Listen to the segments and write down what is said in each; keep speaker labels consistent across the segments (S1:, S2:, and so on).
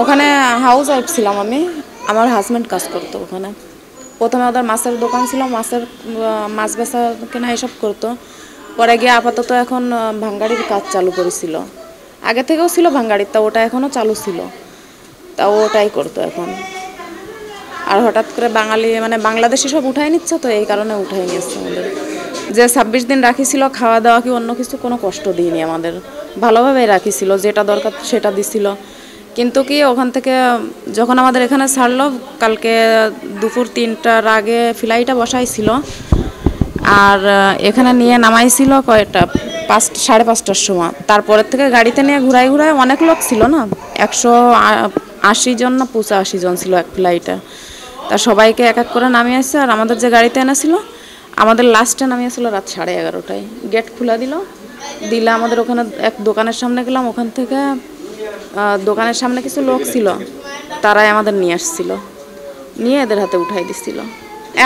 S1: ওখানে house wife ছিলাম আমি। আমার হাজব্যান্ড কাজ করতো ওখানে। প্রথমে ওদের মাছের দোকান ছিল, মাছ বেচা কেনা এসব করতো। পরে গিয়ে আপাতত এখন ভাঙ্গাড়ির কাজ চালু করেছিল। আগে থেকেও ছিল ভাঙ্গাড়ির, তা ওটা এখনও চালু ছিল, তা ওটাই করতো এখন। আর হঠাৎ করে বাংলাদেশি সব উঠাই নিচ্ছে, তো এই কারণে উঠাই নিচ্ছে আমাদের। যে 26 দিন রাখিছিল, খাওয়া দাওয়া কি অন্য কিছু কোনো কষ্ট দিইনি আমাদের, ভালোভাবেই রাখিছিল, যেটা দরকার সেটা দিছিল। কিন্তু কি ওখান থেকে যখন আমাদের এখানে ছাড়লো, কালকে দুপুর 3টার আগে ফ্লাইটটা বসাইছিল, আর এখানে নিয়ে নামাইছিল কয়টা 5:30টার সময়। তারপরের থেকে গাড়িতে নিয়ে ঘুরাই অনেক লোক ছিল না, 180 জন না 85 জন ছিল এক ফ্লাইটে। তা সবাইকে এক এক করে নামিয়েছে। আর আমাদের যে গাড়িতে এনেছিল, আমাদের লাস্টে নামিয়েছিল রাত 11:30টায়। গেট খুলে দিলে আমাদের ওখানে এক দোকানের সামনে গেলাম। ওখান থেকে দোকানের সামনে কিছু লোক ছিল, তারাই আমাদের নিয়ে আসছিল, নিয়ে এদের হাতে উঠাই দিছিল।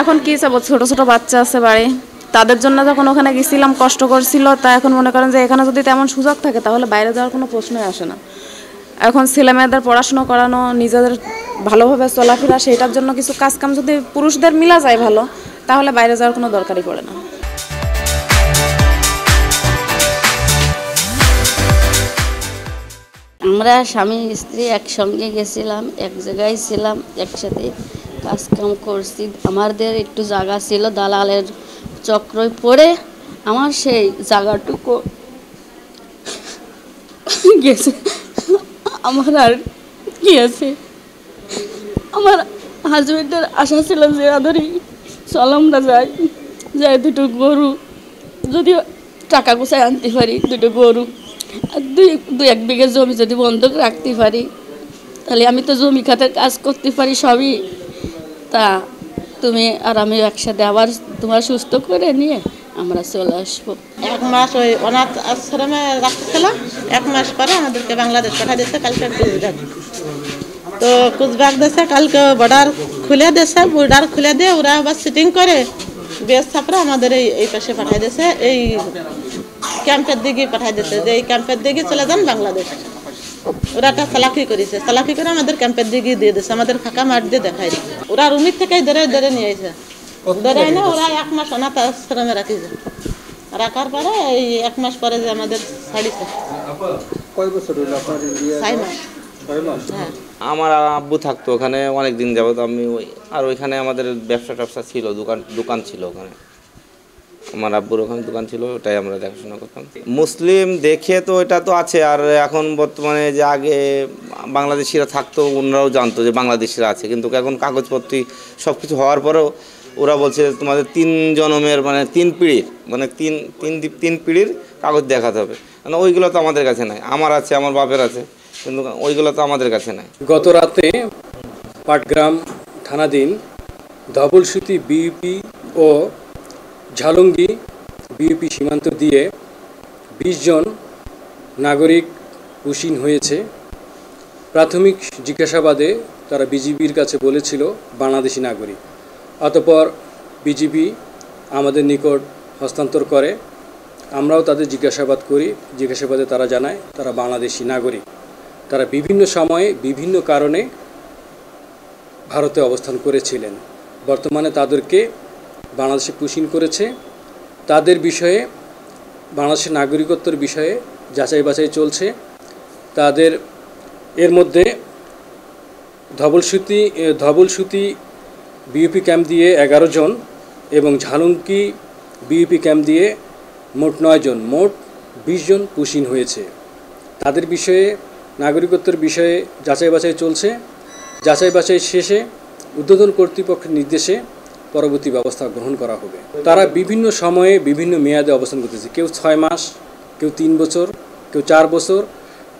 S1: এখন কি চাবো, ছোট ছোট বাচ্চা আছে বাড়ি, তাদের জন্য যখন ওখানে গেছিলাম কষ্ট করছিল, তা এখন মনে করেন যে এখানে যদি তেমন সুযোগ থাকে তাহলে বাইরে যাওয়ার কোনো প্রশ্নই আসে না। এখন ছেলে মেয়েদের পড়াশুনো করানো, নিজেদের ভালোভাবে চলাফেরা, সেটার জন্য কিছু কাজকাম যদি পুরুষদের মিলা যায় ভালো, তাহলে বাইরে যাওয়ার কোনো দরকারই পড়ে না।
S2: আমরা স্বামী স্ত্রী একসঙ্গে গেছিলাম, এক জায়গায় ছিলাম, একসাথে কাজকাম করছি। আমাদের একটু জায়গা ছিল, দালালের চক্রয় পড়ে আমার সেই জায়গাটুকু গেছে। আমার আর কি আছে, আমার হাজব্যান্ডের আশা ছিল যে আদরি চল আমরা যাই দুটো গরু যদি টাকা গুছায় আনতে পারি, দুটো গরু আর দুই এক বিঘা জমি যদি বন্ধক রাখতে পারি, তাহলে আমি তো জমি খাতের কাজ করতে পারি সবই। তা তুমি আর আমি একসাথে আবার তোমার সুস্থ করে নিয়ে আমরা চলে আসবো।
S3: 1 মাস ওই অনাথ আশ্রমে রাখছিলাম। 1 মাস পরে আমাদেরকে বাংলাদেশ পাঠা দিচ্ছে, কালকে কুচবিহার। তো কুচবিহার দেশে কালকে বর্ডার খুলে দিয়ে ওরা আবার সিটিং করে বেশ ছাপরা আমাদের এই পাশে পাঠাই দিয়েছে, এই ক্যাম্পের দিকে পাঠাই দিয়েছে, যে এই ক্যাম্পের দিকে চলে যান বাংলাদেশ। ওরা একটা চালাকি করে আমাদের ক্যাম্পের দিকে দিয়ে দিয়েছে, আমাদের ফাঁকা মাঠ দিয়ে দেখাই দিচ্ছে। ওরা রুমির থেকেই ধরে নিয়ে এসে ধরে এনে ওরা 1 মাস অনাথ আশ্রমে রাখিছে। রাখার পরে এই 1 মাস পরে যে আমাদের ছাড়িছে।
S4: কয় বছর হলো আপনার?
S3: 6 মাস।
S4: হ্যাঁ।
S5: আমার আব্বু থাকতো ওখানে অনেক দিন যাবত। আমি আর ওইখানে আমাদের ব্যবসা ছিল, দোকান ছিল ওখানে। আমার আব্বুর ওখানে দোকান ছিল, ওটাই আমরা দেখাশোনা করতাম। মুসলিম দেখে তো এটা তো আছে, আর এখন বর্তমানে যে আগে বাংলাদেশিরা থাকতো, ওনারাও জানতো যে বাংলাদেশিরা আছে, কিন্তু এখন কাগজপত্র সব কিছু হওয়ার পরেও ওরা বলছে তোমাদের 3 জন্মের 3 পিঁড়ির তিন পিঁড়ির কাগজ দেখাতে হবে। মানে ওইগুলো তো আমাদের কাছে নাই। আমার আছে, আমার বাপের আছে, কিন্তু ওইগুলো তো আমাদের কাছে নাই।
S6: গত রাতে পাটগ্রাম থানাধীন ধবলসুতি বিইপি ও ঝালঙ্গি বিইপি সীমান্ত দিয়ে 20 জন নাগরিক উশীন হয়েছে। প্রাথমিক জিজ্ঞাসাবাদে তারা বিজিবির কাছে বলেছিল বাংলাদেশি নাগরিক। অতঃপর বিজিবি আমাদের নিকট হস্তান্তর করে, আমরাও তাদের জিজ্ঞাসাবাদ করি। জিজ্ঞাসাবাদে তারা জানায় তারা বাংলাদেশি নাগরিক। তারা বিভিন্ন সময়ে বিভিন্ন কারণে ভারতে অবস্থান করেছিলেন। বর্তমানে তাদেরকে বাংলাদেশে পুশিন করেছে। তাদের বিষয়ে বাংলাদেশের নাগরিকত্বের বিষয়ে যাচাই বাছাই চলছে। তাদের এর মধ্যে ধবলসুতি বিইপি ক্যাম্প দিয়ে 11 জন এবং ঝালঙ্গি বিইপি ক্যাম্প দিয়ে মোট 9 জন, মোট 20 জন পুশিন হয়েছে। তাদের বিষয়ে নাগরিকত্বের বিষয়ে যাচাই বাছাই চলছে। যাচাই বাছাই শেষে ঊর্ধ্বতন কর্তৃপক্ষের নির্দেশে পরবর্তী ব্যবস্থা গ্রহণ করা হবে। তারা বিভিন্ন সময়ে বিভিন্ন মেয়াদে অবস্থান করতেছে। কেউ 6 মাস, কেউ 3 বছর, কেউ 4 বছর,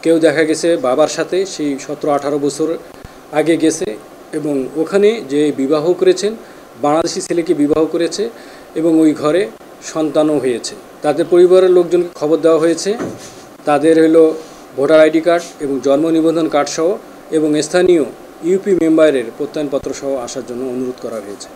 S6: কেউ দেখা গেছে বাবার সাথে সেই 17-18 বছর আগে গেছে এবং ওখানে যে বিবাহ করেছেন, বাংলাদেশি ছেলেকে বিবাহ করেছে এবং ওই ঘরে সন্তানও হয়েছে। তাদের পরিবারের লোকজনকে খবর দেওয়া হয়েছে। তাদের ভোটার আইডি কার্ড এবং জন্ম নিবন্ধন কার্ড সহ এবং স্থানীয় ইউপি মেম্বারের প্রত্যয়নপত্র সহ আসার জন্য অনুরোধ করা হয়েছে।